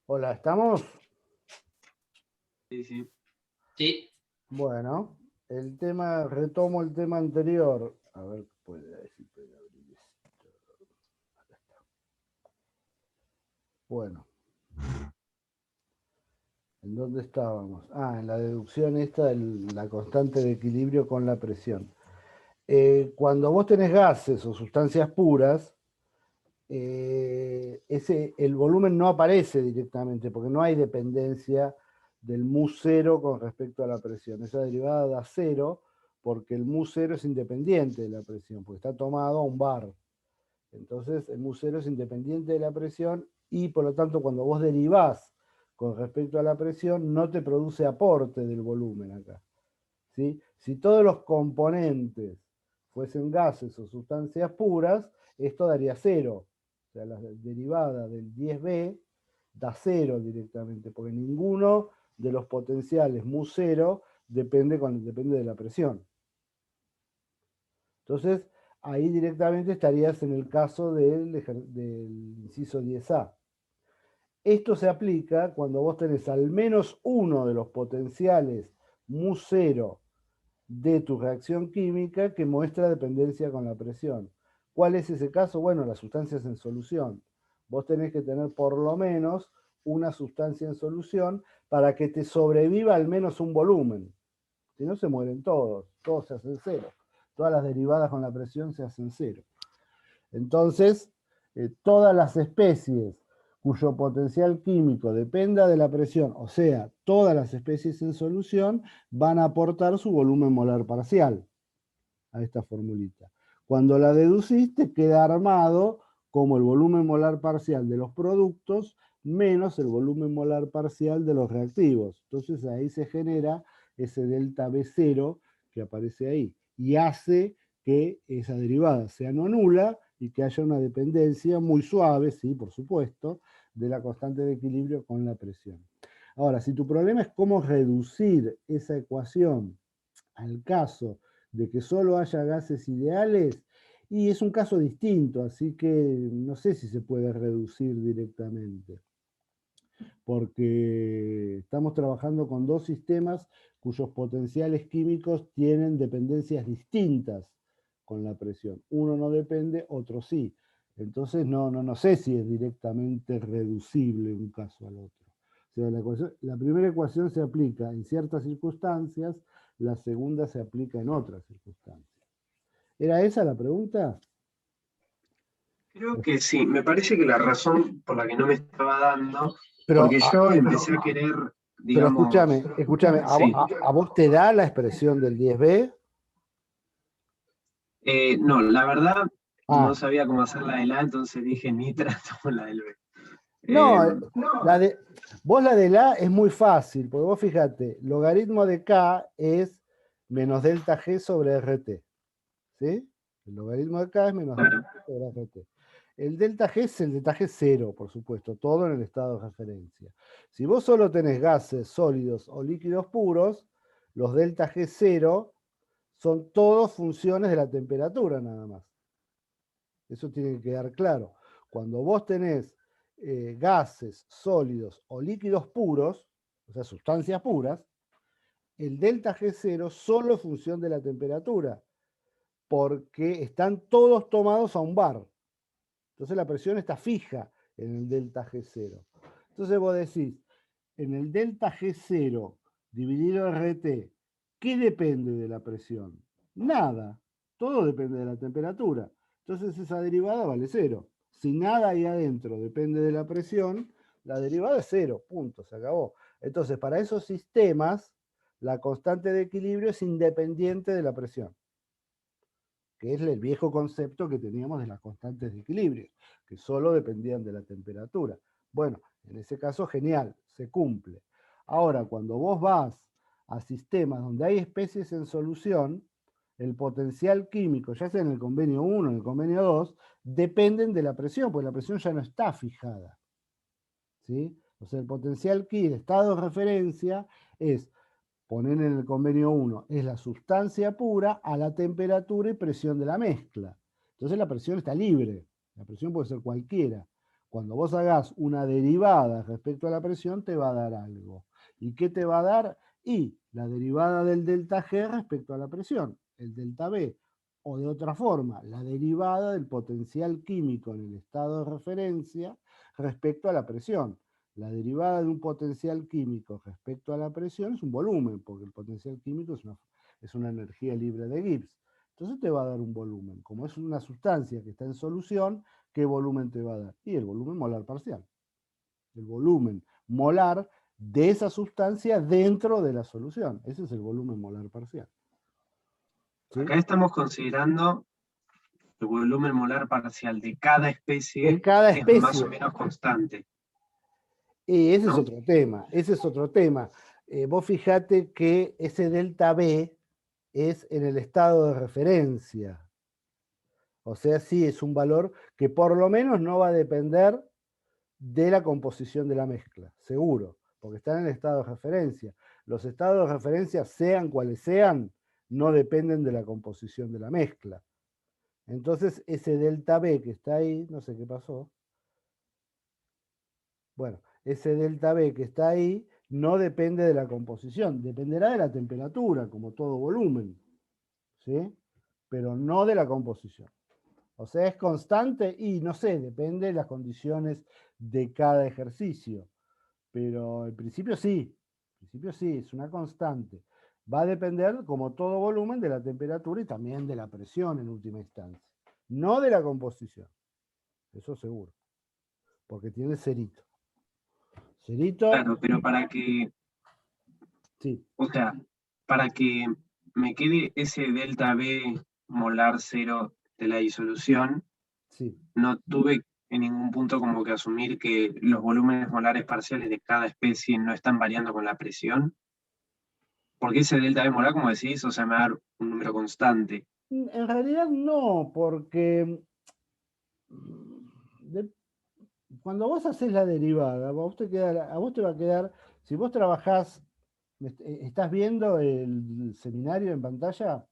Hola, ¿estamos? Sí, sí. Sí, Bueno, retomo el tema anterior. A ver, si puede abrir esto. Acá está. Bueno, ¿en dónde estábamos? Ah, en la deducción esta de la constante de equilibrio con la presión. Cuando vos tenés gases o sustancias puras, el volumen no aparece directamente porque no hay dependencia del mu cero con respecto a la presión. Esa derivada da cero porque el mu cero es independiente de la presión, porque está tomado a un bar. Entonces el mu cero es independiente de la presión y por lo tanto cuando vos derivás con respecto a la presión no te produce aporte del volumen acá. ¿Sí? Si todos los componentes fuesen gases o sustancias puras, esto daría cero. O sea, la derivada del 10B da cero directamente, porque ninguno de los potenciales mu cero depende de la presión. Entonces, ahí directamente estarías en el caso del inciso 10A. Esto se aplica cuando vos tenés al menos uno de los potenciales mu cero de tu reacción química que muestra dependencia con la presión. ¿Cuál es ese caso? Bueno, las sustancias en solución. Vos tenés que tener por lo menos una sustancia en solución para que te sobreviva al menos un volumen. Si no, se mueren todos se hacen cero. Todas las derivadas con la presión se hacen cero. Entonces, todas las especies cuyo potencial químico dependa de la presión, o sea, todas las especies en solución, van a aportar su volumen molar parcial a esta formulita. Cuando la deduciste, queda armado como el volumen molar parcial de los productos menos el volumen molar parcial de los reactivos. Entonces ahí se genera ese delta B0 que aparece ahí y hace que esa derivada sea no nula y que haya una dependencia muy suave, sí, por supuesto, de la constante de equilibrio con la presión. Ahora, si tu problema es cómo reducir esa ecuación al caso de que solo haya gases ideales, y es un caso distinto, así que no sé si se puede reducir directamente, porque estamos trabajando con dos sistemas cuyos potenciales químicos tienen dependencias distintas con la presión. Uno no depende, otro sí. Entonces no sé si es directamente reducible un caso al otro. O sea, la primera ecuación se aplica en ciertas circunstancias, la segunda se aplica en otras circunstancias. ¿Era esa la pregunta? Creo que sí. Me parece que la razón por la que no me estaba dando, Pero, porque yo empecé a querer, pero digamos, escúchame, sí. ¿a vos te da la expresión del 10B? No, la verdad no Ah, sabía cómo hacer la de la, entonces dije ni trato con la del B. Eh, no, la de, vos la de la es muy fácil, porque vos fíjate, logaritmo de K es menos delta G sobre RT. ¿Sí? El logaritmo de K es menos delta claro, G sobre RT. El delta G es el delta G cero, por supuesto, todo en el estado de referencia. Si vos solo tenés gases, sólidos o líquidos puros, los delta G cero son todos funciones de la temperatura nada más. Eso tiene que quedar claro. Cuando vos tenés gases, sólidos o líquidos puros, o sea, sustancias puras, el delta G0 solo es función de la temperatura, porque están todos tomados a un bar. Entonces la presión está fija en el delta G0. Entonces vos decís, en el delta G0 dividido RT, ¿qué depende de la presión? Nada. Todo depende de la temperatura. Entonces esa derivada vale cero. Si nada ahí adentro depende de la presión, la derivada es cero. Punto. Se acabó. Entonces, para esos sistemas, la constante de equilibrio es independiente de la presión, que es el viejo concepto que teníamos de las constantes de equilibrio, que solo dependían de la temperatura. Bueno, en ese caso, genial, se cumple. Ahora, cuando vos vas a sistemas donde hay especies en solución, el potencial químico, ya sea en el convenio 1 o en el convenio 2, dependen de la presión, porque la presión ya no está fijada. ¿Sí? O sea, el potencial químico, el estado de referencia, es poner en el convenio 1, es la sustancia pura a la temperatura y presión de la mezcla. Entonces la presión está libre, la presión puede ser cualquiera. Cuando vos hagas una derivada respecto a la presión, te va a dar algo. ¿Y qué te va a dar? Y la derivada del delta G respecto a la presión, el delta B. O de otra forma, la derivada del potencial químico en el estado de referencia respecto a la presión. La derivada de un potencial químico respecto a la presión es un volumen, porque el potencial químico es una energía libre de Gibbs. Entonces te va a dar un volumen. Como es una sustancia que está en solución, ¿qué volumen te va a dar? Y el volumen molar parcial. El volumen molar de esa sustancia dentro de la solución. Ese es el volumen molar parcial. ¿Sí? Acá estamos considerando el volumen molar parcial de cada De especie cada es más o especie. menos constante, Y ese es ¿no? otro tema. Ese es otro tema. Vos fijate que ese delta B es en el estado de referencia. O sea, sí es un valor que por lo menos no va a depender de la composición de la mezcla, seguro, porque está en el estado de referencia. Los estados de referencia, sean cuales sean, no dependen de la composición de la mezcla. Entonces, ese delta B que está ahí, no sé qué pasó. Bueno, ese delta B que está ahí no depende de la composición, dependerá de la temperatura, como todo volumen, ¿sí? Pero no de la composición. O sea, es constante y no sé, depende de las condiciones de cada ejercicio. Pero en principio sí, es una constante. Va a depender, como todo volumen, de la temperatura y también de la presión en última instancia. No de la composición, eso seguro, porque tiene cerito. Cerito, Claro, pero sí, o sea, para que me quede ese delta B molar cero de la disolución, sí. no tuve en ningún punto como que asumir que los volúmenes molares parciales de cada especie no están variando con la presión, porque ese delta B molar, como decís, o sea, me va a dar un número constante. En realidad no, porque de- cuando vos haces la derivada, a vos te va a quedar, si vos trabajás, ¿estás viendo el seminario en pantalla?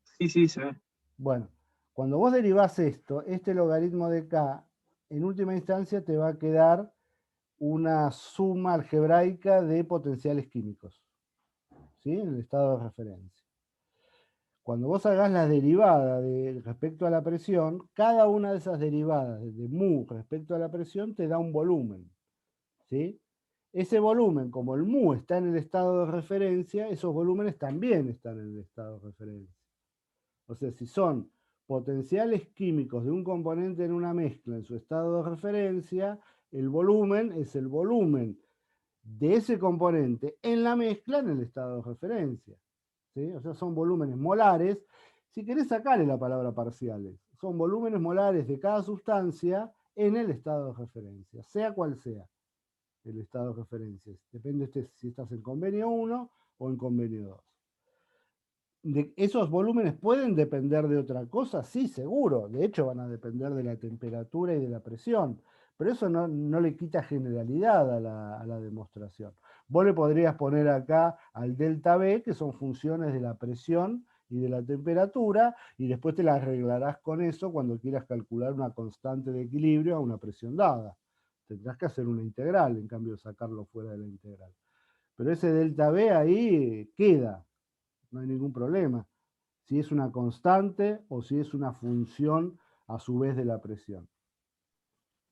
Sí, sí, se ve. Bueno, cuando vos derivás esto, este logaritmo de k, en última instancia te va a quedar una suma algebraica de potenciales químicos, ¿sí? En el estado de referencia. Cuando vos hagas la derivada respecto a la presión, cada una de esas derivadas de mu respecto a la presión te da un volumen, ¿sí? Ese volumen, como el mu está en el estado de referencia, esos volúmenes también están en el estado de referencia. O sea, si son potenciales químicos de un componente en una mezcla en su estado de referencia, el volumen es el volumen de ese componente en la mezcla en el estado de referencia. ¿Sí? O sea, son volúmenes molares. Si querés sacarle la palabra parciales, son volúmenes molares de cada sustancia en el estado de referencia, sea cual sea el estado de referencia. Depende si estás en convenio 1 o en convenio 2. ¿Esos volúmenes pueden depender de otra cosa? Sí, seguro. De hecho, van a depender de la temperatura y de la presión. Pero eso no le quita generalidad a la demostración. Vos le podrías poner acá al delta B, que son funciones de la presión y de la temperatura, y después te las arreglarás con eso cuando quieras calcular una constante de equilibrio a una presión dada. Tendrás que hacer una integral, en cambio de sacarlo fuera de la integral. Pero ese delta B ahí queda, no hay ningún problema, si es una constante o si es una función a su vez de la presión.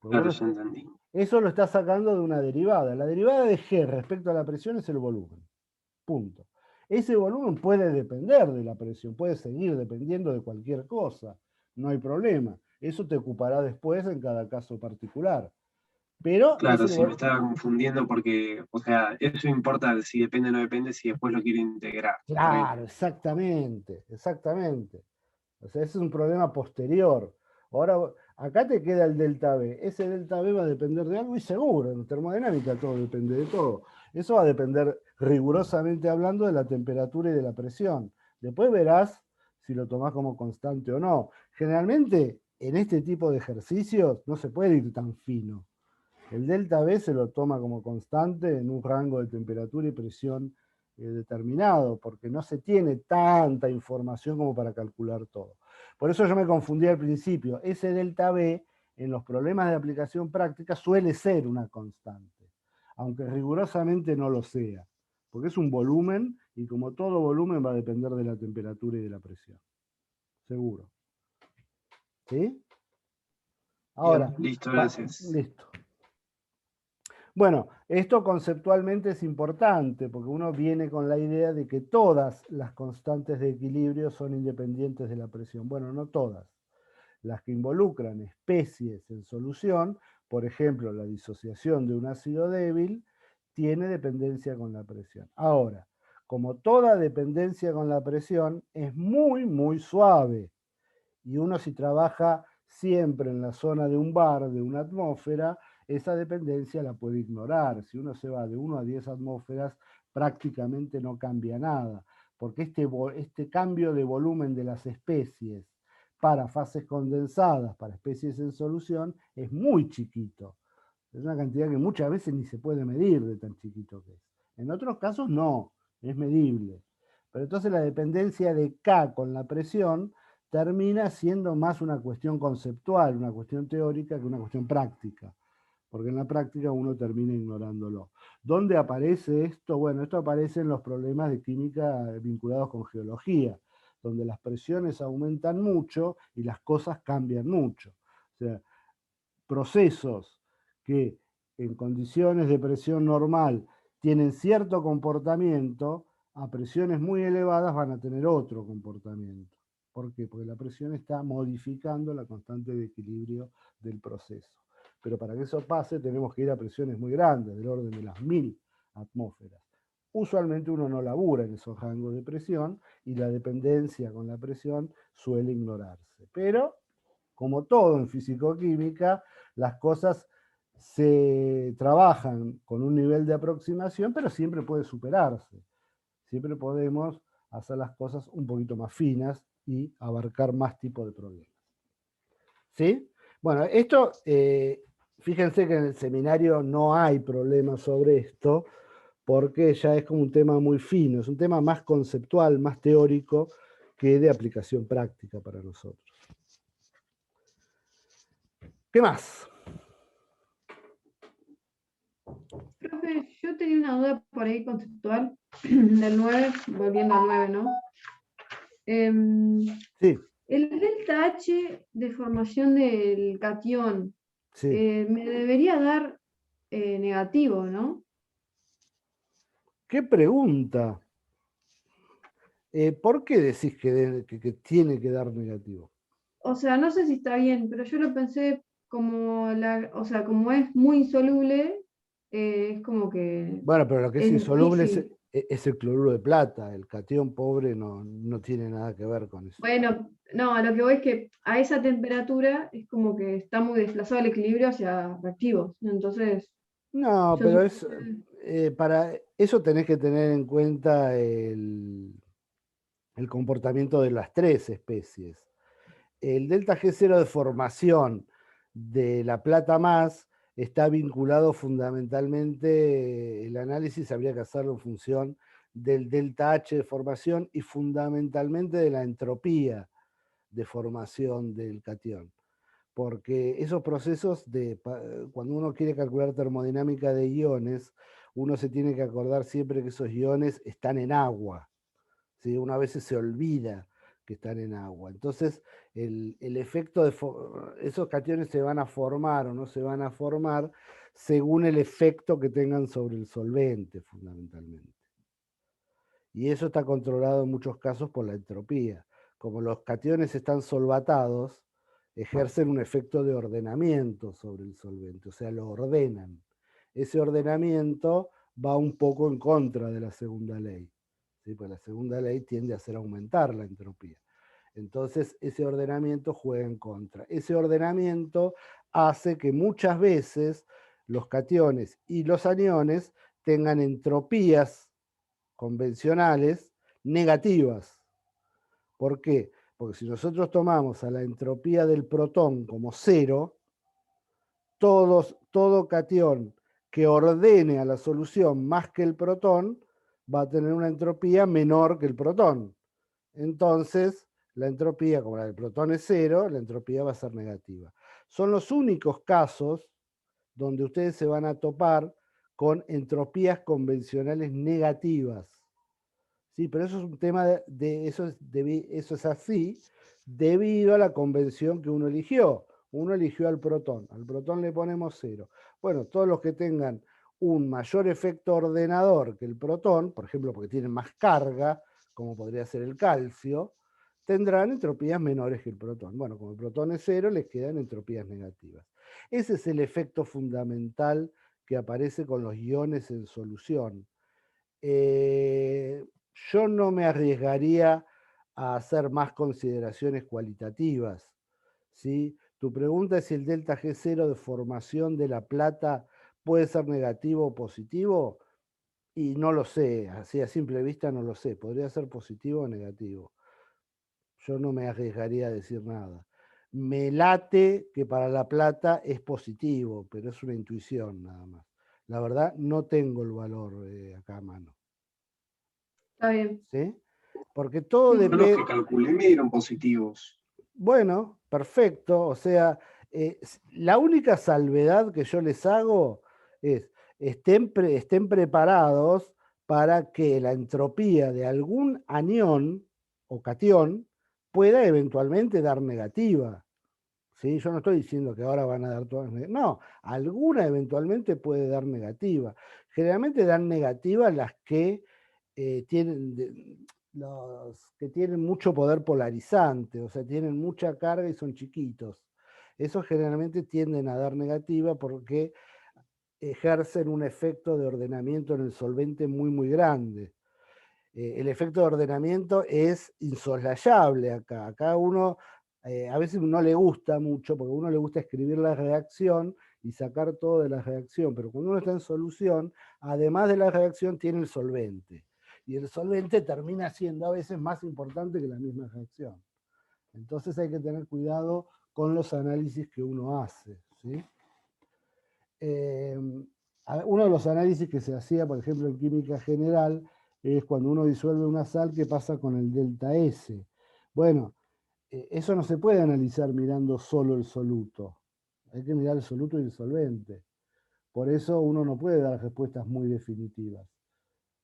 Pues Claro, bueno, ya entendí. eso lo está sacando de una derivada. La derivada de G respecto a la presión es el volumen. Punto. Ese volumen puede depender de la presión, puede seguir dependiendo de cualquier cosa. No hay problema. Eso te ocupará después en cada caso particular. Pero Claro, sí, me estaba confundiendo porque, o sea, eso importa si depende o no depende, si después lo quiero integrar. Por ahí. claro, exactamente, exactamente. O sea, ese es un problema posterior. Ahora, acá te queda el delta B. Ese delta B va a depender de algo y seguro. En termodinámica todo depende de todo. Eso va a depender rigurosamente hablando de la temperatura y de la presión. Después verás si lo tomás como constante o no. Generalmente, en este tipo de ejercicios no se puede ir tan fino. El delta B se lo toma como constante en un rango de temperatura y presión determinado, porque no se tiene tanta información como para calcular todo. Por eso yo me confundí al principio. Ese delta B en los problemas de aplicación práctica suele ser una constante, aunque rigurosamente no lo sea, porque es un volumen y como todo volumen va a depender de la temperatura y de la presión. Seguro. ¿Sí? Ahora, Bien, listo, gracias. listo. Bueno, esto conceptualmente es importante porque uno viene con la idea de que todas las constantes de equilibrio son independientes de la presión. Bueno, no todas. Las que involucran especies en solución, por ejemplo, la disociación de un ácido débil, tiene dependencia con la presión. Ahora, como toda dependencia con la presión, es muy, muy suave. Y uno si trabaja siempre en la zona de un bar, de una atmósfera, esa dependencia la puede ignorar. Si uno se va de 1 a 10 atmósferas, prácticamente no cambia nada, porque este cambio de volumen de las especies para fases condensadas, para especies en solución, es muy chiquito. Es una cantidad que muchas veces ni se puede medir de tan chiquito que es. En otros casos no, es medible. Pero entonces la dependencia de K con la presión termina siendo más una cuestión conceptual, una cuestión teórica que una cuestión práctica, porque en la práctica uno termina ignorándolo. ¿Dónde aparece esto? Bueno, esto aparece en los problemas de química vinculados con geología, donde las presiones aumentan mucho y las cosas cambian mucho. O sea, procesos que en condiciones de presión normal tienen cierto comportamiento, a presiones muy elevadas van a tener otro comportamiento. ¿Por qué? Porque la presión está modificando la constante de equilibrio del proceso. Pero para que eso pase tenemos que ir a presiones muy grandes, del orden de las 1000 atmósferas. Usualmente uno no labura en esos rangos de presión y la dependencia con la presión suele ignorarse. Pero, como todo en fisicoquímica, las cosas se trabajan con un nivel de aproximación, pero siempre puede superarse. Siempre podemos hacer las cosas un poquito más finas y abarcar más tipos de problemas. ¿Sí? Bueno, esto, fíjense que en el seminario no hay problemas sobre esto, porque ya es como un tema muy fino, es un tema más conceptual, más teórico, que de aplicación práctica para nosotros. ¿Qué más? Profe, yo tenía una duda por ahí conceptual del 9, volviendo al 9, ¿no? Sí, El delta H de formación del catión sí. me debería dar negativo, ¿no? ¿Qué pregunta? ¿Por qué decís que tiene que dar negativo? O sea, no sé si está bien, pero yo lo pensé como o sea, como es muy insoluble, es como que Bueno, pero lo que es es insoluble difícil. es el cloruro de plata. El catión pobre no tiene nada que ver con eso. Bueno, no, a lo que voy es que a esa temperatura es como que está muy desplazado el equilibrio hacia reactivos. Entonces, No, yo pero supuse. para eso tenés que tener en cuenta el comportamiento de las tres especies. El delta G0 de formación de la plata más está vinculado fundamentalmente, el análisis habría que hacerlo en función del delta H de formación y fundamentalmente de la entropía de formación del catión. Porque esos procesos cuando uno quiere calcular termodinámica de iones, uno se tiene que acordar siempre que esos iones están en agua. ¿Sí? Una vez se olvida que están en agua. Entonces, el efecto de esos cationes se van a formar o no se van a formar según el efecto que tengan sobre el solvente, fundamentalmente. Y eso está controlado en muchos casos por la entropía. Como los cationes están solvatados, ejercen un efecto de ordenamiento sobre el solvente, o sea, lo ordenan. Ese ordenamiento va un poco en contra de la segunda ley. ¿Sí? Pues la segunda ley tiende a hacer aumentar la entropía. Entonces, ese ordenamiento juega en contra. Ese ordenamiento hace que muchas veces los cationes y los aniones tengan entropías convencionales negativas. ¿Por qué? Porque si nosotros tomamos a la entropía del protón como cero, todo catión que ordene a la solución más que el protón va a tener una entropía menor que el protón. Entonces, la entropía, como la del protón es cero, la entropía va a ser negativa. son los únicos casos donde ustedes se van a topar con entropías convencionales negativas. ¿Sí? Pero eso es un tema eso es así debido a la convención que uno eligió. Uno eligió al protón le ponemos 0. Bueno, todos los que tengan un mayor efecto ordenador que el protón, por ejemplo, porque tienen más carga, como podría ser el calcio, tendrán entropías menores que el protón. Bueno, como el protón es 0, les quedan entropías negativas. Ese es el efecto fundamental que aparece con los iones en solución. Yo no me arriesgaría a hacer más consideraciones cualitativas, ¿sí? Tu pregunta es si el delta G0 de formación de la plata puede ser negativo o positivo, y no lo sé, así a simple vista no lo sé, podría ser positivo o negativo. Yo no me arriesgaría a decir nada. Me late que para la plata es positivo, pero es una intuición nada más. La verdad, no tengo el valor acá a mano. Está bien. ¿Sí? Porque todo Sí, Yo los que depende. calculé me dieron positivos. Bueno, perfecto. O sea, la única salvedad que yo les hago es estén preparados para que la entropía de algún anión o catión pueda eventualmente dar negativa. ¿Sí? Yo no estoy diciendo que ahora van a dar todas negativas. No, alguna eventualmente puede dar negativa. Generalmente dan negativa las que los que tienen mucho poder polarizante, o sea, tienen mucha carga y son chiquitos. Esos generalmente tienden a dar negativa porque ejercen un efecto de ordenamiento en el solvente muy, muy grande. El efecto de ordenamiento es insoslayable acá. Acá uno, a veces no le gusta mucho, porque a uno le gusta escribir la reacción y sacar todo de la reacción, pero cuando uno está en solución, además de la reacción tiene el solvente. Y el solvente termina siendo a veces más importante que la misma reacción. Entonces hay que tener cuidado con los análisis que uno hace, ¿sí? Uno de los análisis que se hacía, por ejemplo, en química general, es cuando uno disuelve una sal, ¿qué pasa con el delta S? Bueno, eso no se puede analizar mirando solo el soluto. Hay que mirar el soluto y el solvente. Por eso uno no puede dar respuestas muy definitivas.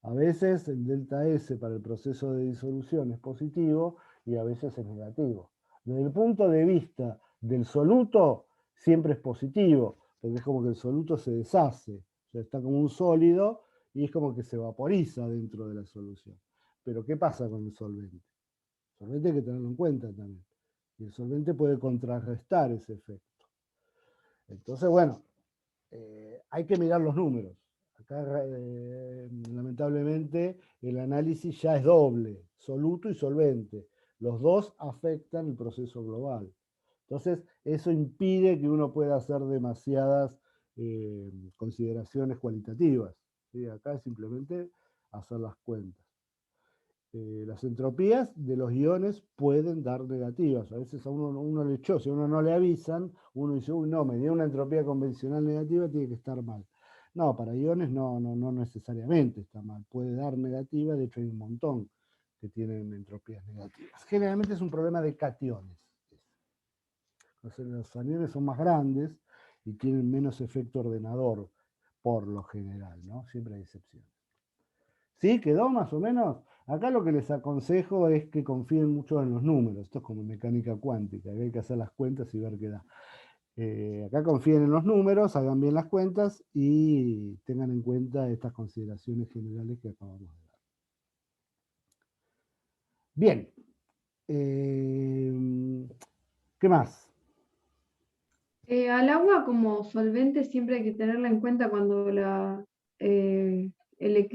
A veces el delta S para el proceso de disolución es positivo y a veces es negativo. Desde el punto de vista del soluto, siempre es positivo, porque es como que el soluto se deshace, o sea, está como un sólido y es como que se vaporiza dentro de la solución. Pero ¿qué pasa con el solvente? El solvente hay que tenerlo en cuenta también. Y el solvente puede contrarrestar ese efecto. Entonces, bueno, hay que mirar los números. Acá, lamentablemente, el análisis ya es doble, soluto y solvente. Los dos afectan el proceso global. Entonces, eso impide que uno pueda hacer demasiadas consideraciones cualitativas. ¿Sí? Acá es simplemente hacer las cuentas. Las entropías de los iones pueden dar negativas. A veces a uno le echó, si a uno no le avisan, uno dice, uy, no, me dio una entropía convencional negativa, tiene que estar mal. No, para iones no necesariamente está mal. Puede dar negativa, de hecho hay un montón que tienen entropías negativas. Generalmente es un problema de cationes. Los aniones son más grandes y tienen menos efecto ordenador, por lo general, ¿no? Siempre hay excepciones. ¿Sí? ¿Quedó más o menos? Acá lo que les aconsejo es que confíen mucho en los números. Esto es como mecánica cuántica, que hay que hacer las cuentas y ver qué da. Acá confíen en los números, hagan bien las cuentas y tengan en cuenta estas consideraciones generales que acabamos de dar. Bien. ¿Qué más? Al agua como solvente siempre hay que tenerla en cuenta cuando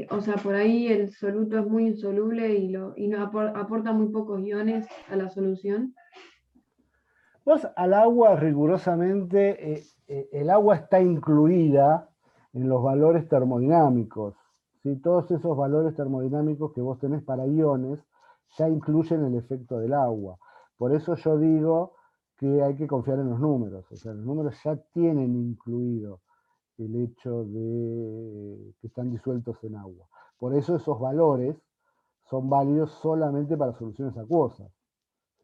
o sea, por ahí el soluto es muy insoluble y no aporta muy pocos iones a la solución. Vos al agua rigurosamente, el agua está incluida en los valores termodinámicos. ¿Sí? Todos esos valores termodinámicos que vos tenés para iones ya incluyen el efecto del agua. Por eso yo digo que hay que confiar en los números. O sea, los números ya tienen incluido el hecho de que están disueltos en agua. Por eso esos valores son válidos solamente para soluciones acuosas.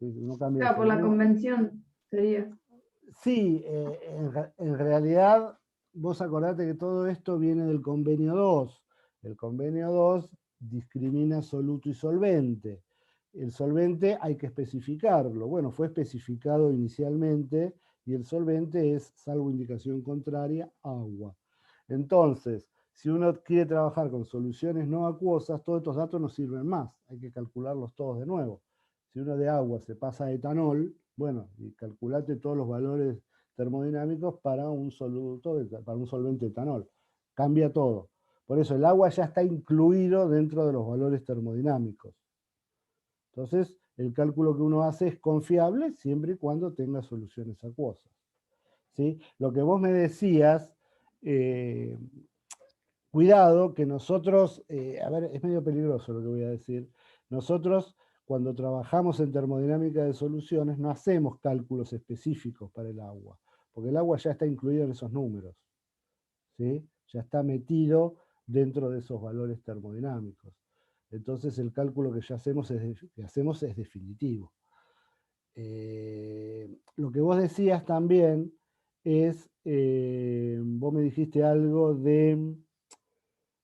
¿Sí? No cambia de Claro, por la solución. convención sería. Sí, en realidad, vos acordate que todo esto viene del convenio 2. El convenio 2 discrimina soluto y solvente. El solvente hay que especificarlo. Bueno, fue especificado inicialmente y el solvente es, salvo indicación contraria, agua. Entonces, si uno quiere trabajar con soluciones no acuosas, todos estos datos no sirven más. Hay que calcularlos todos de nuevo. Si uno de agua se pasa a etanol, bueno, y calculate todos los valores termodinámicos para un soluto, para un solvente etanol. Cambia todo. Por eso el agua ya está incluido dentro de los valores termodinámicos. Entonces, el cálculo que uno hace es confiable siempre y cuando tenga soluciones acuosas. ¿Sí? Lo que vos me decías, cuidado que nosotros, a ver, es medio peligroso lo que voy a decir, nosotros cuando trabajamos en termodinámica de soluciones no hacemos cálculos específicos para el agua, porque el agua ya está incluido en esos números, ¿sí? Ya está metido dentro de esos valores termodinámicos. Entonces el cálculo que ya hacemos es definitivo. Lo que vos decías también es, vos me dijiste algo de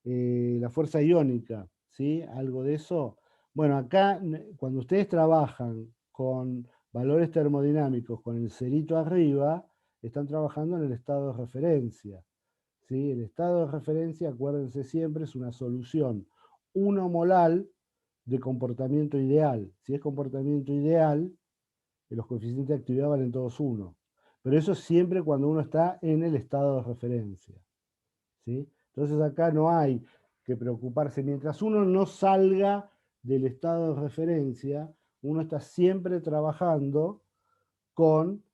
la fuerza iónica, ¿sí? Algo de eso. Bueno, acá cuando ustedes trabajan con valores termodinámicos con el cerito arriba, están trabajando en el estado de referencia, ¿sí? El estado de referencia, acuérdense siempre, es una solución unomolal de comportamiento ideal. Si es comportamiento ideal, los coeficientes de actividad valen todos 1. Pero eso siempre cuando uno está en el estado de referencia, ¿sí? Entonces acá no hay que preocuparse. Mientras uno no salga del estado de referencia, uno está siempre trabajando con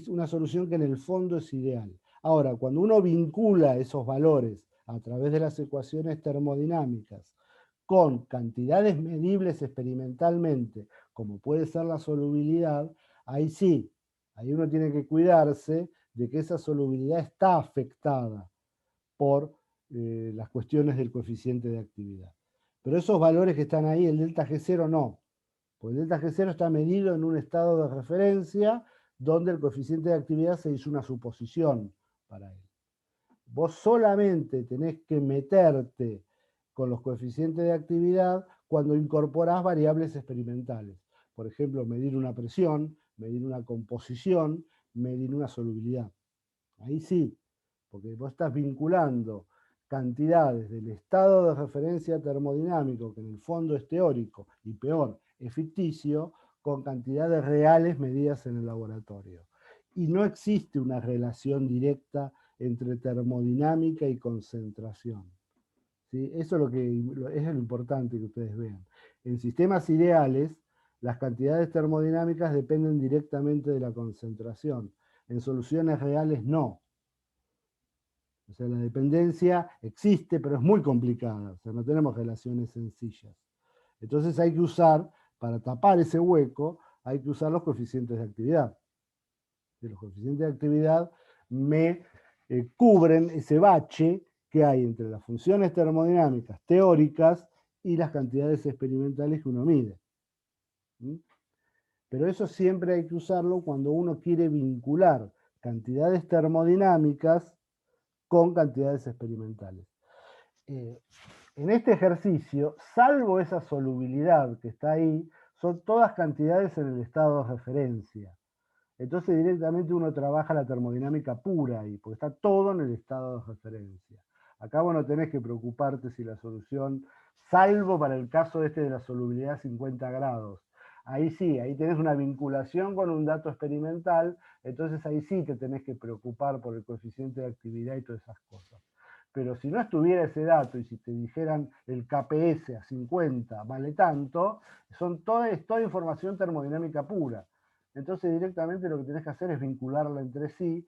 una solución que en el fondo es ideal. Ahora, cuando uno vincula esos valores a través de las ecuaciones termodinámicas con cantidades medibles experimentalmente, como puede ser la solubilidad, ahí sí, ahí uno tiene que cuidarse de que esa solubilidad está afectada por las cuestiones del coeficiente de actividad. Pero esos valores que están ahí, el delta G0 no, porque el delta G0 está medido en un estado de referencia donde el coeficiente de actividad se hizo una suposición para él. Vos solamente tenés que meterte con los coeficientes de actividad cuando incorporás variables experimentales. Por ejemplo, medir una presión, medir una composición, medir una solubilidad. Ahí sí, porque vos estás vinculando cantidades del estado de referencia termodinámico, que en el fondo es teórico, y peor, es ficticio, con cantidades reales medidas en el laboratorio. Y no existe una relación directa entre termodinámica y concentración. ¿Sí? Eso es lo importante que ustedes vean. En sistemas ideales, las cantidades termodinámicas dependen directamente de la concentración. En soluciones reales no. O sea, la dependencia existe, pero es muy complicada. O sea, no tenemos relaciones sencillas. Entonces hay que usar, para tapar ese hueco, hay que usar los coeficientes de actividad. Y los coeficientes de actividad me cubren ese bache que hay entre las funciones termodinámicas teóricas y las cantidades experimentales que uno mide. ¿Mm? Pero eso siempre hay que usarlo cuando uno quiere vincular cantidades termodinámicas con cantidades experimentales. En este ejercicio, salvo esa solubilidad que está ahí, son todas cantidades en el estado de referencia. Entonces directamente uno trabaja la termodinámica pura ahí, porque está todo en el estado de referencia. Acá vos no tenés que preocuparte si la solución, salvo para el caso este de la solubilidad 50 grados, ahí sí, ahí tenés una vinculación con un dato experimental, entonces ahí sí te tenés que preocupar por el coeficiente de actividad y todas esas cosas. Pero si no estuviera ese dato y si te dijeran el KPS a 50 vale tanto, es toda información termodinámica pura. Entonces directamente lo que tenés que hacer es vincularla entre sí,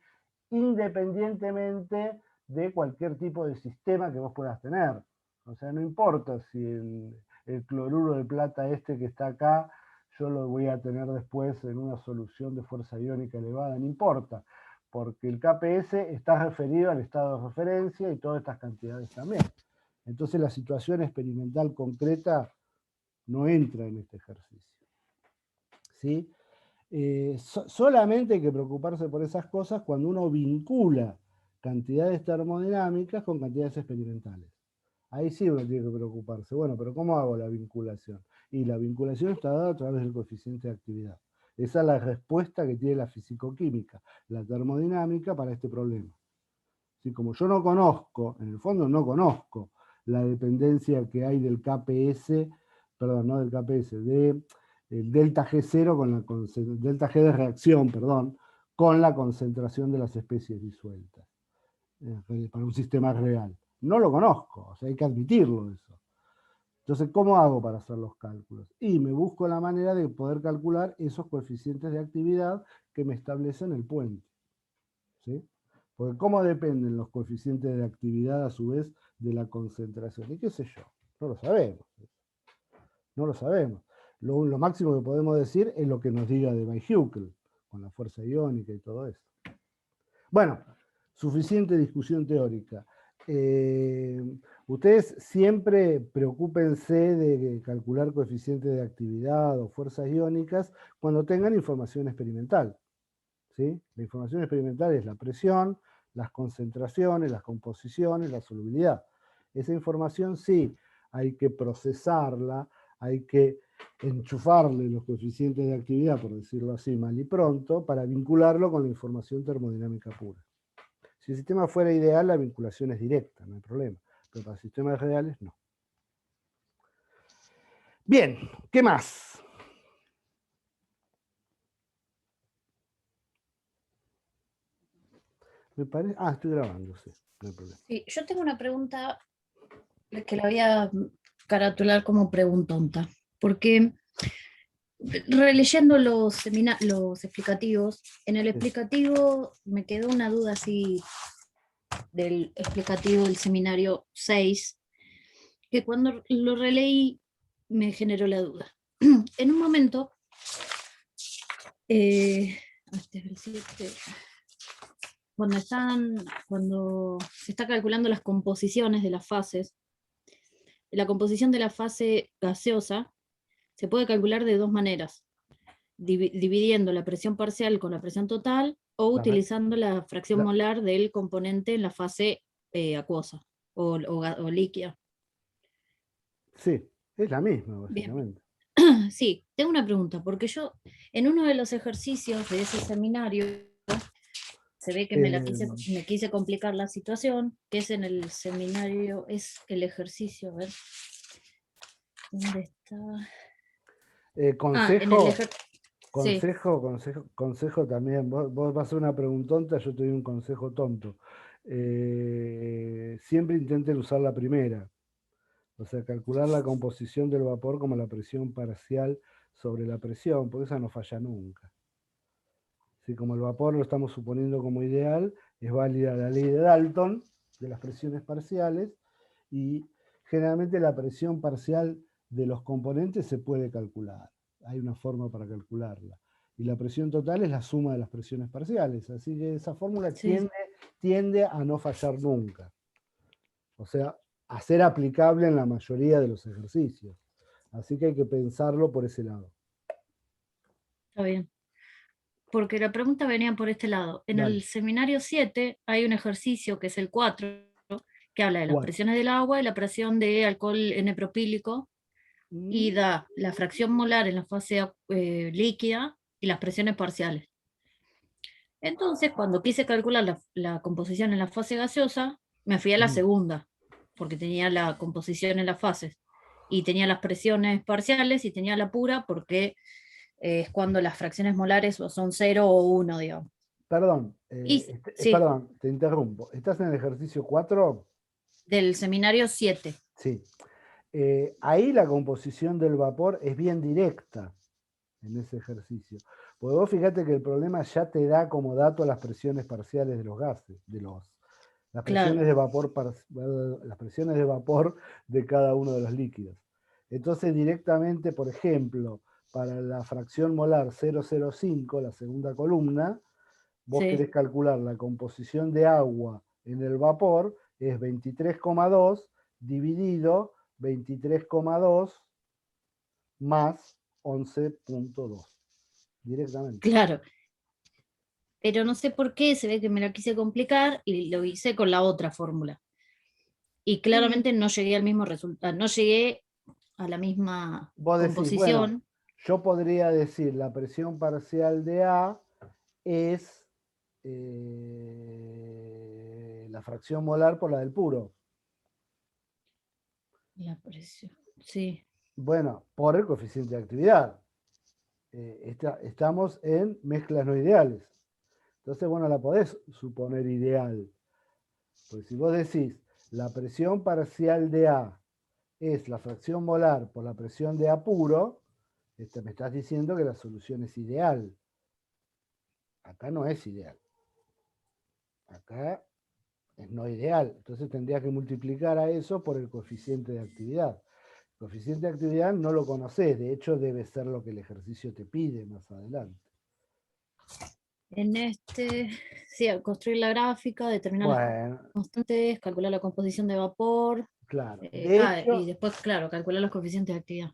independientemente de cualquier tipo de sistema que vos puedas tener. O sea, no importa si el cloruro de plata este que está acá, yo lo voy a tener después en una solución de fuerza iónica elevada, no importa, porque el KPS está referido al estado de referencia y todas estas cantidades también. Entonces la situación experimental concreta no entra en este ejercicio. ¿Sí? Solamente hay que preocuparse por esas cosas cuando uno vincula cantidades termodinámicas con cantidades experimentales. Ahí sí uno tiene que preocuparse. Bueno, pero ¿cómo hago la vinculación? Y la vinculación está dada a través del coeficiente de actividad. Esa es la respuesta que tiene la fisicoquímica, la termodinámica para este problema. ¿Sí? Como yo no conozco, en el fondo no conozco la dependencia que hay del KPS, perdón, no del KPS, del delta G0 con la delta G de reacción, perdón, con la concentración de las especies disueltas para un sistema real. No lo conozco, o sea, hay que admitirlo eso. Entonces, ¿cómo hago para hacer los cálculos? Y me busco la manera de poder calcular esos coeficientes de actividad que me establecen el puente. ¿Sí? Porque ¿cómo dependen los coeficientes de actividad a su vez de la concentración? Y qué sé yo, no lo sabemos. No lo sabemos. Lo máximo que podemos decir es lo que nos diga de Weihükel, con la fuerza iónica y todo eso. Bueno, suficiente discusión teórica. Ustedes siempre preocúpense de calcular coeficientes de actividad o fuerzas iónicas cuando tengan información experimental. ¿Sí? La información experimental es la presión, las concentraciones, las composiciones, la solubilidad. Esa información sí hay que procesarla, hay que enchufarle los coeficientes de actividad, por decirlo así, mal y pronto, para vincularlo con la información termodinámica pura. Si el sistema fuera ideal, la vinculación es directa, no hay problema. Pero para sistemas reales, no. Bien, ¿qué más? Me parece... Ah, estoy grabando, sí, no hay problema. Sí, yo tengo una pregunta que la voy a caratular como preguntonta, porque releyendo los explicativos, en el explicativo me quedó una duda así del explicativo del seminario 6, que cuando lo releí me generó la duda. En un momento, cuando se está calculando las composiciones de las fases, la composición de la fase gaseosa se puede calcular de dos maneras, dividiendo la presión parcial con la presión total o utilizando la fracción molar del componente en la fase acuosa o líquida. Sí, es la misma, básicamente. Bien. Sí, tengo una pregunta, porque yo en uno de los ejercicios de ese seminario se ve que me quise complicar la situación, que es en el seminario, es el ejercicio, a ver, ¿dónde está? Consejo también, vos vas a hacer una preguntonta, yo te doy un consejo tonto. Siempre intenten usar la primera, o sea, calcular la composición del vapor como la presión parcial sobre la presión, porque esa no falla nunca. Si como el vapor lo estamos suponiendo como ideal, es válida la ley de Dalton, de las presiones parciales, y generalmente la presión parcial de los componentes se puede calcular. Hay una forma para calcularla. Y la presión total es la suma de las presiones parciales. Así que esa fórmula tiende a no fallar nunca. O sea, a ser aplicable en la mayoría de los ejercicios. Así que hay que pensarlo por ese lado. Está bien. Porque la pregunta venía por este lado. En el seminario 7 hay un ejercicio que es el 4, que habla de las presiones del agua y la presión de alcohol N-propílico, y da la fracción molar en la fase líquida y las presiones parciales. Entonces, cuando quise calcular la composición en la fase gaseosa, me fui a la segunda, porque tenía la composición en las fases, y tenía las presiones parciales, y tenía la pura, porque es cuando las fracciones molares son 0 o 1, digamos. Perdón, sí. Perdón, te interrumpo. ¿Estás en el ejercicio 4? Del seminario 7. Sí. Ahí la composición del vapor es bien directa en ese ejercicio. Porque vos fíjate que el problema ya te da como dato las presiones parciales de los gases, las presiones de vapor, las presiones de vapor de cada uno de los líquidos. Entonces directamente, por ejemplo, para la fracción molar 0,05, la segunda columna, vos querés calcular la composición de agua en el vapor, es 23,2 dividido 23,2 más 11,2. directamente. Claro. Pero no sé por qué, se ve que me la quise complicar y lo hice con la otra fórmula. Y claramente no llegué al mismo resultado, no llegué a la misma Vos decís, bueno, composición. yo podría decir la presión parcial de A es la fracción molar por la del puro. La presión, sí. Bueno, por el coeficiente de actividad. Estamos en mezclas no ideales. Entonces, bueno, la podés suponer ideal. Porque si vos decís, la presión parcial de A es la fracción molar por la presión de A puro, me estás diciendo que la solución es ideal. Acá no es ideal. Acá es no ideal. Entonces tendría que multiplicar a eso por el coeficiente de actividad. El coeficiente de actividad no lo conocés, de hecho debe ser lo que el ejercicio te pide más adelante. En sí, al construir la gráfica, determinar las constantes, calcular la composición de vapor. Claro. De hecho, y después, claro, calcular los coeficientes de actividad.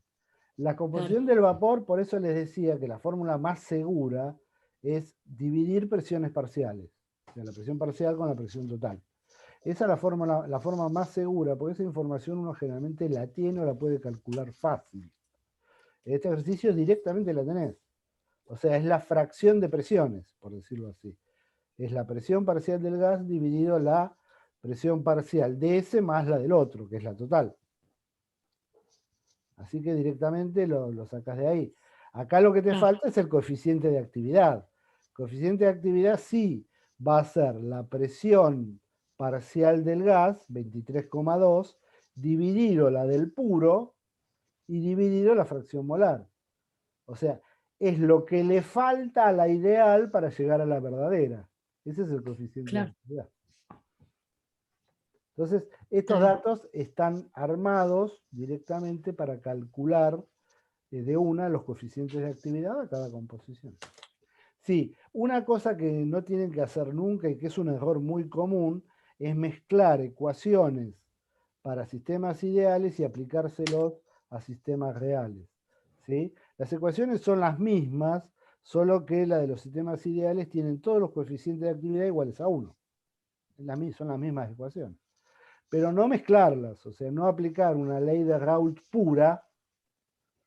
La composición del vapor, por eso les decía que la fórmula más segura es dividir presiones parciales. O sea, la presión parcial con la presión total. Esa es la forma más segura, porque esa información uno generalmente la tiene o la puede calcular fácil. Este ejercicio directamente la tenés. O sea, es la fracción de presiones, por decirlo así. Es la presión parcial del gas dividido la presión parcial de ese más la del otro, que es la total. Así que directamente lo sacas de ahí. Acá lo que te falta es el coeficiente de actividad. El coeficiente de actividad sí va a ser la presión parcial del gas, 23,2, dividido la del puro y dividido la fracción molar. O sea, es lo que le falta a la ideal para llegar a la verdadera. Ese es el coeficiente de actividad. Entonces, estos datos están armados directamente para calcular de una los coeficientes de actividad a cada composición. Sí, una cosa que no tienen que hacer nunca y que es un error muy común es mezclar ecuaciones para sistemas ideales y aplicárselos a sistemas reales. ¿Sí? Las ecuaciones son las mismas, solo que la de los sistemas ideales tienen todos los coeficientes de actividad iguales a 1. Son las mismas ecuaciones. Pero no mezclarlas, o sea, no aplicar una ley de Raoult pura,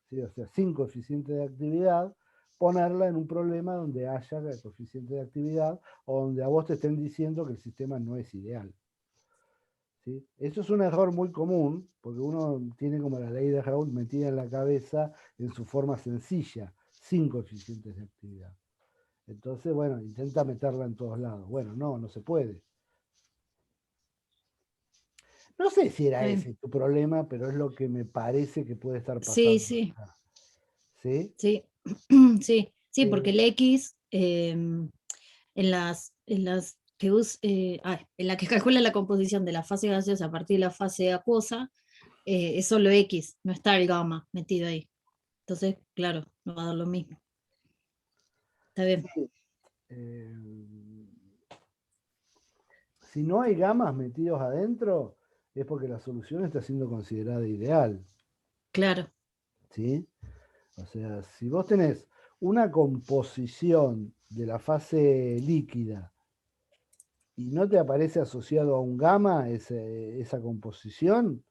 ¿sí? O sea, sin coeficiente de actividad, ponerla en un problema donde haya el coeficiente de actividad o donde a vos te estén diciendo que el sistema no es ideal. ¿Sí? Eso es un error muy común, porque uno tiene como la ley de Raoult metida en la cabeza en su forma sencilla, sin coeficientes de actividad. Entonces, bueno, intenta meterla en todos lados. Bueno, no se puede. No sé si era ese tu problema, pero es lo que me parece que puede estar pasando. Sí, sí. Acá. ¿Sí? Sí, sí, porque el X en la que calcula la composición de la fase gaseosa a partir de la fase acuosa, es solo X, no está el gamma metido ahí. Entonces, claro, no va a dar lo mismo. Está bien. Sí. Si no hay gamas metidos adentro, es porque la solución está siendo considerada ideal. Claro. ¿Sí? O sea, si vos tenés una composición de la fase líquida y no te aparece asociado a un gamma esa composición,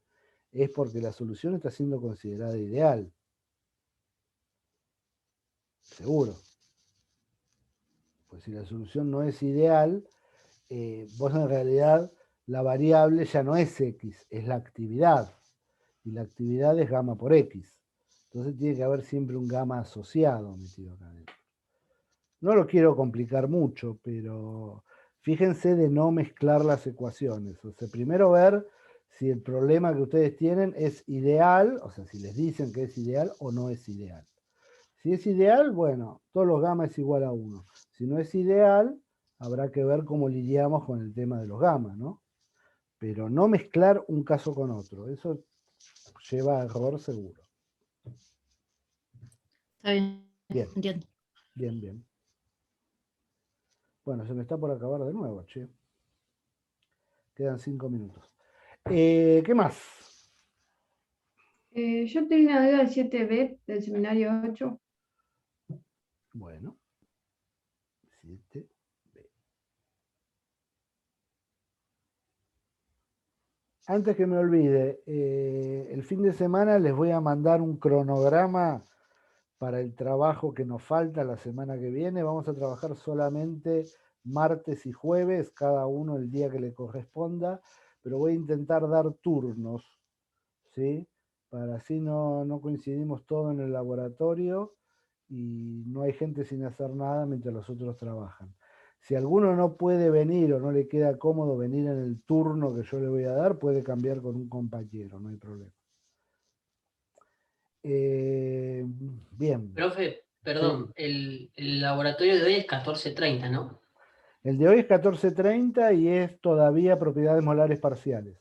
es porque la solución está siendo considerada ideal. Seguro. Pues si la solución no es ideal, vos en realidad la variable ya no es X, es la actividad. Y la actividad es gamma por X. Entonces tiene que haber siempre un gamma asociado metido acá adentro. No lo quiero complicar mucho, pero fíjense de no mezclar las ecuaciones. O sea, primero ver si el problema que ustedes tienen es ideal, o sea, si les dicen que es ideal o no es ideal. Si es ideal, bueno, todos los gamma es igual a 1. Si no es ideal, habrá que ver cómo lidiamos con el tema de los gamma, ¿no? Pero no mezclar un caso con otro. Eso lleva a error seguro. Está bien, Bien. entiendo. Bien. Bueno, se me está por acabar de nuevo, che. Quedan 5 minutos. ¿Qué más? Yo tenía una duda del 7B del seminario 8. Bueno, 7B. Antes que me olvide, el fin de semana les voy a mandar un cronograma para el trabajo que nos falta la semana que viene. Vamos a trabajar solamente martes y jueves, cada uno el día que le corresponda, pero voy a intentar dar turnos, ¿sí? Para así no coincidimos todos en el laboratorio y no hay gente sin hacer nada mientras los otros trabajan. Si alguno no puede venir o no le queda cómodo venir en el turno que yo le voy a dar, puede cambiar con un compañero, no hay problema. Bien. Profe, perdón, el laboratorio de hoy es 14:30, ¿no? El de hoy es 14:30 y es todavía propiedades molares parciales.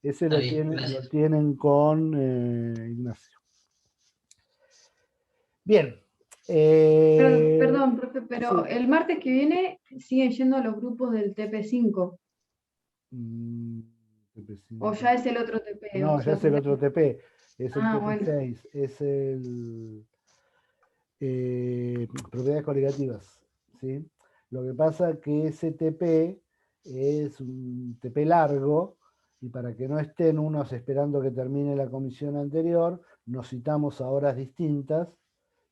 Ese Está lo bien, gracias. tienen con Ignacio. Bien. Perdón, profe, pero sí. el martes que viene siguen yendo a los grupos del TP5. O ya es el otro TP. No, o ya sea, es el otro TP. Es el bueno. TP6. Es el propiedades coligativas. ¿Sí? Lo que pasa es que ese TP es un TP largo y para que no estén unos esperando que termine la comisión anterior, nos citamos a horas distintas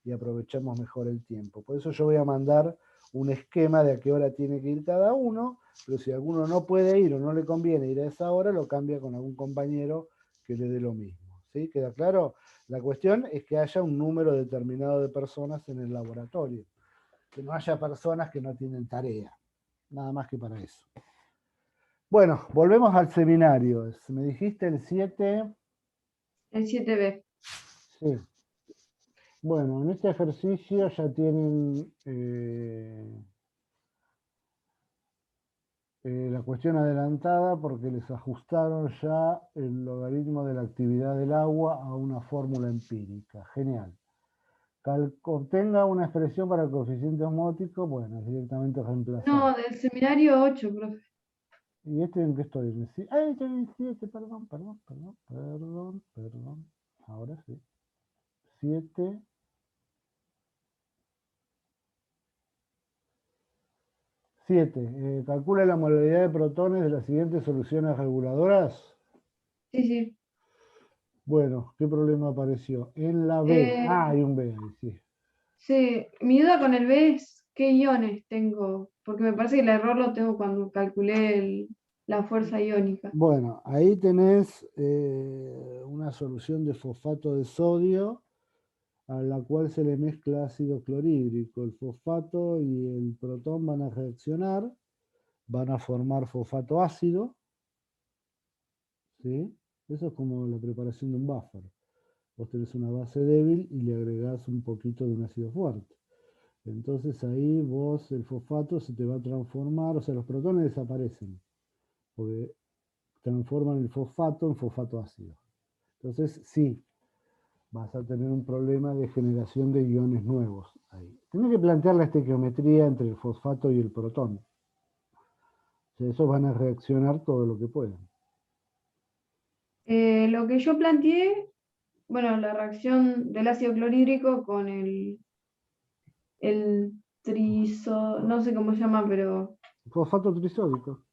y aprovechamos mejor el tiempo. Por eso yo voy a mandar un esquema de a qué hora tiene que ir cada uno, pero si alguno no puede ir o no le conviene ir a esa hora, lo cambia con algún compañero que le dé lo mismo. ¿Sí? ¿Queda claro? La cuestión es que haya un número determinado de personas en el laboratorio, que no haya personas que no tienen tarea, nada más que para eso. Bueno, volvemos al seminario. Me dijiste el 7. El 7B. Sí. Bueno, en este ejercicio ya tienen la cuestión adelantada porque les ajustaron ya el logaritmo de la actividad del agua a una fórmula empírica. Genial. Obtenga una expresión para el coeficiente osmótico, bueno, es directamente reemplazable. No, del seminario 8, profe. ¿Y este en qué estoy? Estoy en 7, perdón. Ahora sí. 7. Calcula la molaridad de protones de las siguientes soluciones reguladoras. Sí. Bueno, ¿qué problema apareció? En la B. Hay un B ahí, sí. Sí, mi duda con el B es qué iones tengo, porque me parece que el error lo tengo cuando calculé la fuerza iónica. Bueno, ahí tenés una solución de fosfato de sodio a la cual se le mezcla ácido clorhídrico. El fosfato y el protón van a reaccionar, van a formar fosfato ácido, ¿sí? Eso es como la preparación de un buffer. Vos tenés una base débil y le agregás un poquito de un ácido fuerte. Entonces ahí vos, el fosfato se te va a transformar, o sea, los protones desaparecen, porque transforman el fosfato en fosfato ácido. Entonces sí, vas a tener un problema de generación de iones nuevos ahí. Tienes que plantear la estequiometría entre el fosfato y el protón. O sea, esos van a reaccionar todo lo que puedan. Lo que yo planteé, bueno, la reacción del ácido clorhídrico con el no sé cómo se llama, pero Fosfato trisódico.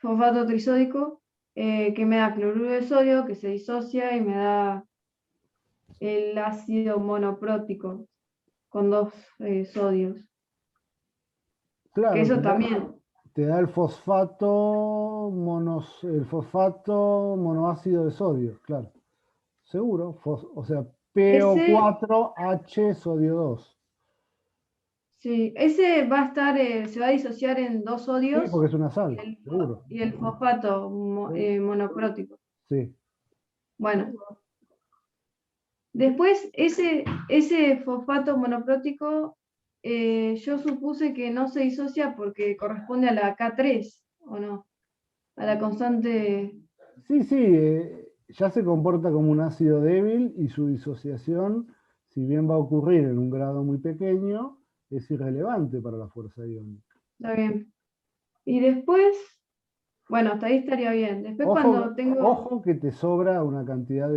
fosfato trisódico, que me da cloruro de sodio, que se disocia y me da el ácido monoprótico con 2 sodios. Claro, Que eso también. te da el fosfato monoácido de sodio, claro. Seguro, o sea, PO4H sodio 2. Sí, ese va a estar, se va a disociar en 2 Sí, sodios porque es una sal, seguro. y el fosfato monoprótico. Sí. Bueno, después ese fosfato monoprótico yo supuse que no se disocia porque corresponde a la K3, ¿o no? A la constante. Sí, ya se comporta como un ácido débil y su disociación, si bien va a ocurrir en un grado muy pequeño, es irrelevante para la fuerza iónica. Está bien. Y después, bueno, hasta ahí estaría bien. Después cuando tengo. Ojo que te sobra una cantidad de